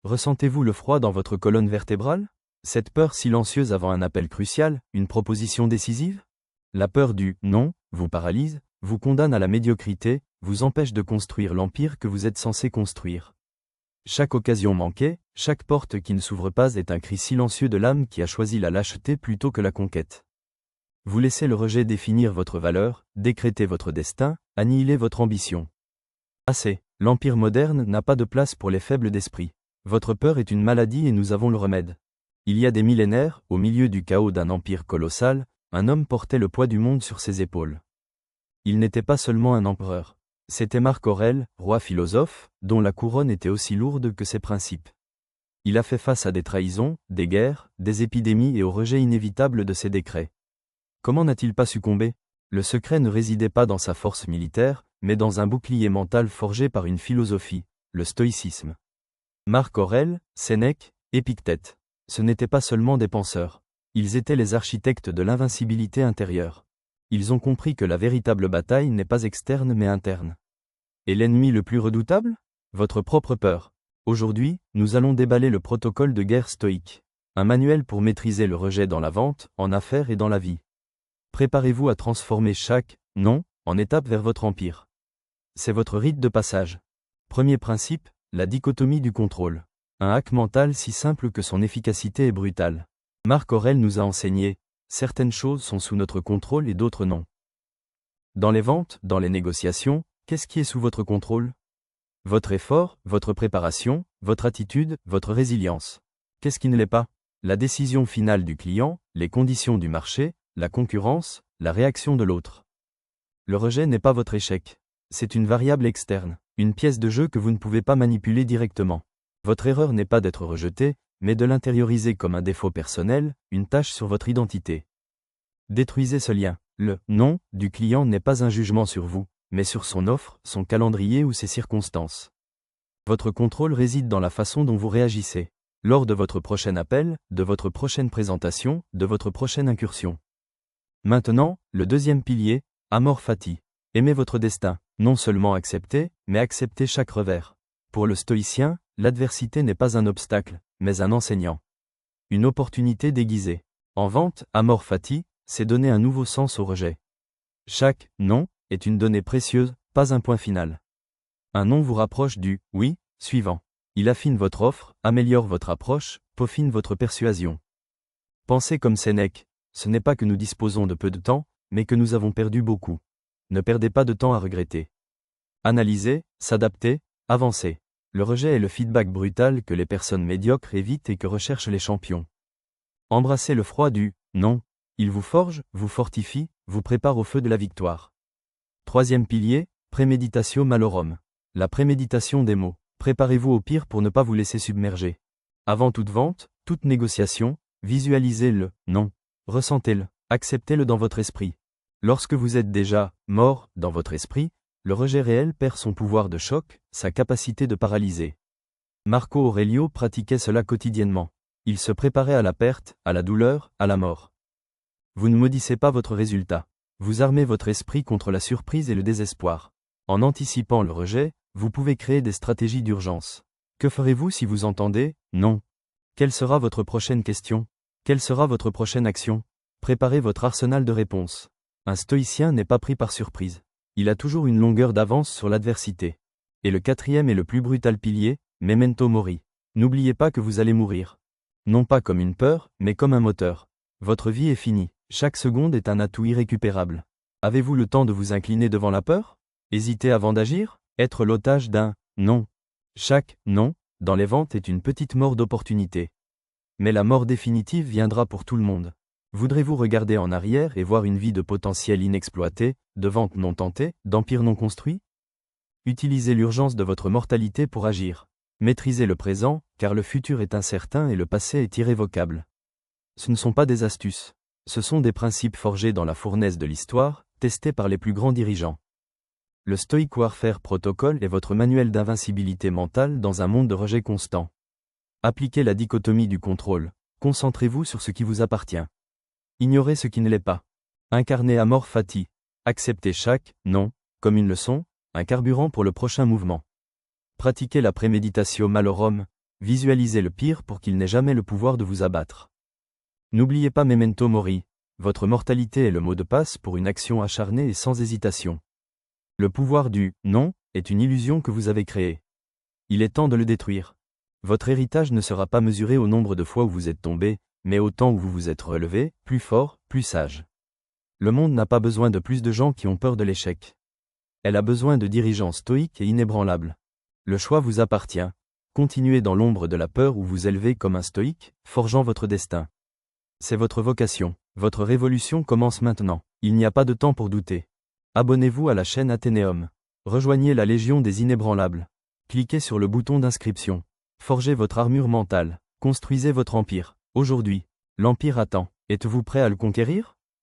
Ressentez-vous le froid dans votre colonne vertébrale? Cette peur silencieuse avant un appel crucial, une proposition décisive? La peur du « non » vous paralyse, vous condamne à la médiocrité, vous empêche de construire l'empire que vous êtes censé construire. Chaque occasion manquée, chaque porte qui ne s'ouvre pas est un cri silencieux de l'âme qui a choisi la lâcheté plutôt que la conquête. Vous laissez le rejet définir votre valeur, décréter votre destin, annihiler votre ambition. Assez, l'empire moderne n'a pas de place pour les faibles d'esprit. Votre peur est une maladie et nous avons le remède. Il y a des millénaires, au milieu du chaos d'un empire colossal, un homme portait le poids du monde sur ses épaules. Il n'était pas seulement un empereur. C'était Marc Aurèle, roi philosophe, dont la couronne était aussi lourde que ses principes. Il a fait face à des trahisons, des guerres, des épidémies et au rejet inévitable de ses décrets. Comment n'a-t-il pas succombé? Le secret ne résidait pas dans sa force militaire, mais dans un bouclier mental forgé par une philosophie, le stoïcisme. Marc Aurèle, Sénèque, Épictète. Ce n'étaient pas seulement des penseurs. Ils étaient les architectes de l'invincibilité intérieure. Ils ont compris que la véritable bataille n'est pas externe mais interne. Et l'ennemi le plus redoutable? Votre propre peur. Aujourd'hui, nous allons déballer le protocole de guerre stoïque. Un manuel pour maîtriser le rejet dans la vente, en affaires et dans la vie. Préparez-vous à transformer chaque « non » en étape vers votre empire. C'est votre rite de passage. Premier principe, la dichotomie du contrôle. Un hack mental si simple que son efficacité est brutale. Marc Aurèle nous a enseigné, certaines choses sont sous notre contrôle et d'autres non. Dans les ventes, dans les négociations, qu'est-ce qui est sous votre contrôle? Votre effort, votre préparation, votre attitude, votre résilience. Qu'est-ce qui ne l'est pas? La décision finale du client, les conditions du marché, la concurrence, la réaction de l'autre. Le rejet n'est pas votre échec. C'est une variable externe, une pièce de jeu que vous ne pouvez pas manipuler directement. Votre erreur n'est pas d'être rejeté, mais de l'intérioriser comme un défaut personnel, une tache sur votre identité. Détruisez ce lien. Le « non » du client n'est pas un jugement sur vous, mais sur son offre, son calendrier ou ses circonstances. Votre contrôle réside dans la façon dont vous réagissez, lors de votre prochain appel, de votre prochaine présentation, de votre prochaine incursion. Maintenant, le deuxième pilier, Amor Fati. Aimez votre destin, non seulement accepter, mais accepter chaque revers. Pour le stoïcien, l'adversité n'est pas un obstacle, mais un enseignant. Une opportunité déguisée. En vente, Amor Fati, c'est donner un nouveau sens au rejet. Chaque « non » est une donnée précieuse, pas un point final. Un non vous rapproche du « oui » suivant. Il affine votre offre, améliore votre approche, peaufine votre persuasion. Pensez comme Sénèque, ce n'est pas que nous disposons de peu de temps, mais que nous avons perdu beaucoup. Ne perdez pas de temps à regretter. Analysez, s'adapter, avancer. Le rejet est le feedback brutal que les personnes médiocres évitent et que recherchent les champions. Embrassez le froid du « non ». Il vous forge, vous fortifie, vous prépare au feu de la victoire. Troisième pilier, préméditatio malorum. La préméditation des mots. Préparez-vous au pire pour ne pas vous laisser submerger. Avant toute vente, toute négociation, visualisez le « non ». Ressentez-le, acceptez-le dans votre esprit. Lorsque vous êtes déjà « mort » dans votre esprit, le rejet réel perd son pouvoir de choc, sa capacité de paralyser. Marco Aurelio pratiquait cela quotidiennement. Il se préparait à la perte, à la douleur, à la mort. Vous ne maudissez pas votre résultat. Vous armez votre esprit contre la surprise et le désespoir. En anticipant le rejet, vous pouvez créer des stratégies d'urgence. Que ferez-vous si vous entendez « non » ? Quelle sera votre prochaine question? Quelle sera votre prochaine action? Préparez votre arsenal de réponses. Un stoïcien n'est pas pris par surprise. Il a toujours une longueur d'avance sur l'adversité. Et le quatrième et le plus brutal pilier, memento mori. N'oubliez pas que vous allez mourir. Non pas comme une peur, mais comme un moteur. Votre vie est finie. Chaque seconde est un atout irrécupérable. Avez-vous le temps de vous incliner devant la peur? Hésiter avant d'agir? Être l'otage d'un « non ». Chaque « non » dans les ventes est une petite mort d'opportunité. Mais la mort définitive viendra pour tout le monde. Voudrez-vous regarder en arrière et voir une vie de potentiel inexploité, de ventes non tentées, d'empires non construits? Utilisez l'urgence de votre mortalité pour agir. Maîtrisez le présent, car le futur est incertain et le passé est irrévocable. Ce ne sont pas des astuces. Ce sont des principes forgés dans la fournaise de l'histoire, testés par les plus grands dirigeants. Le Stoic Warfare Protocol est votre manuel d'invincibilité mentale dans un monde de rejet constant. Appliquez la dichotomie du contrôle. Concentrez-vous sur ce qui vous appartient. Ignorez ce qui ne l'est pas. Incarnez Amor Fati. Acceptez chaque « non » comme une leçon, un carburant pour le prochain mouvement. Pratiquez la préméditatio malorum. Visualisez le pire pour qu'il n'ait jamais le pouvoir de vous abattre. N'oubliez pas Memento Mori, votre mortalité est le mot de passe pour une action acharnée et sans hésitation. Le pouvoir du « non » est une illusion que vous avez créée. Il est temps de le détruire. Votre héritage ne sera pas mesuré au nombre de fois où vous êtes tombé, mais au temps où vous vous êtes relevé, plus fort, plus sage. Le monde n'a pas besoin de plus de gens qui ont peur de l'échec. Elle a besoin de dirigeants stoïques et inébranlables. Le choix vous appartient. Continuez dans l'ombre de la peur ou vous élevez comme un stoïque, forgeant votre destin. C'est votre vocation. Votre révolution commence maintenant. Il n'y a pas de temps pour douter. Abonnez-vous à la chaîne Athénéum. Rejoignez la Légion des Inébranlables. Cliquez sur le bouton d'inscription. Forgez votre armure mentale. Construisez votre empire. Aujourd'hui, l'empire attend. Êtes-vous prêt à le conquérir ?